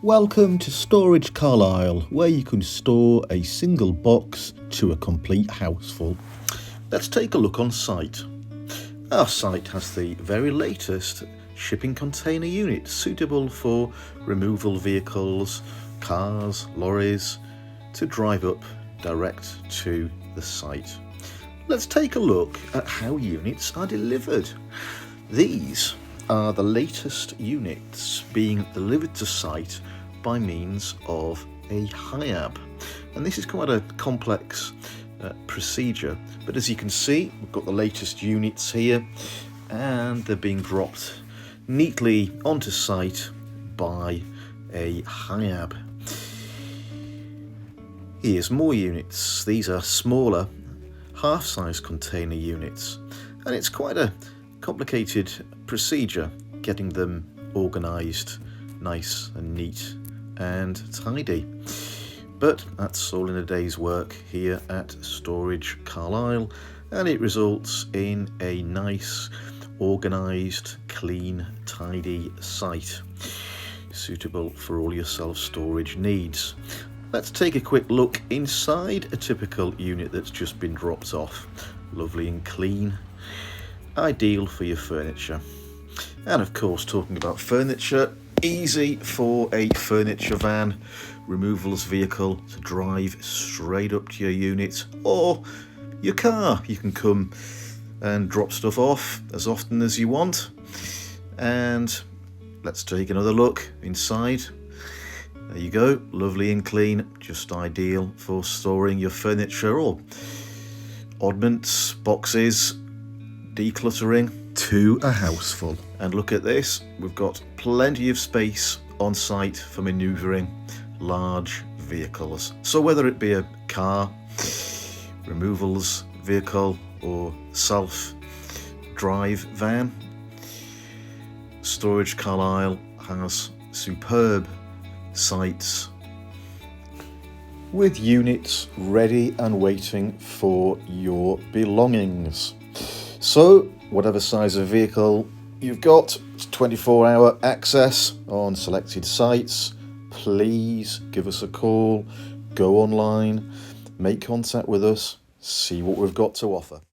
Welcome to Storage Carlisle, where you can store a single box to a complete houseful. Let's take a look on site. Our site has the very latest shipping container unit suitable for removal vehicles, cars, lorries, to drive up direct to the site. Let's take a look at how units are delivered. These are the latest units being delivered to site by means of a Hiab, and this is quite a complex procedure, but as you can see, we've got the latest units here and they're being dropped neatly onto site by a Hiab. Here's more units. These are smaller half-size container units, and it's quite a complicated procedure getting them organised nice and neat and tidy, but that's all in a day's work here at Storage Carlisle, and it results in a nice, organised, clean, tidy site suitable for all your self-storage needs. Let's take a quick look inside a typical unit that's just been dropped off. Lovely and clean, ideal for your furniture. And of course, talking about furniture, easy for a furniture van removals vehicle to drive straight up to your unit or your car. You can come and drop stuff off as often as you want. And let's take another look inside. There you go, lovely and clean, just ideal for storing your furniture or oddments, boxes, decluttering to a houseful. And look at this, we've got plenty of space on site for manoeuvring large vehicles. So whether it be a car, removals vehicle or self-drive van, Storage Carlisle has superb sites with units ready and waiting for your belongings. So whatever size of vehicle you've got, 24-hour access on selected sites. Please give us a call, go online, make contact with us, see what we've got to offer.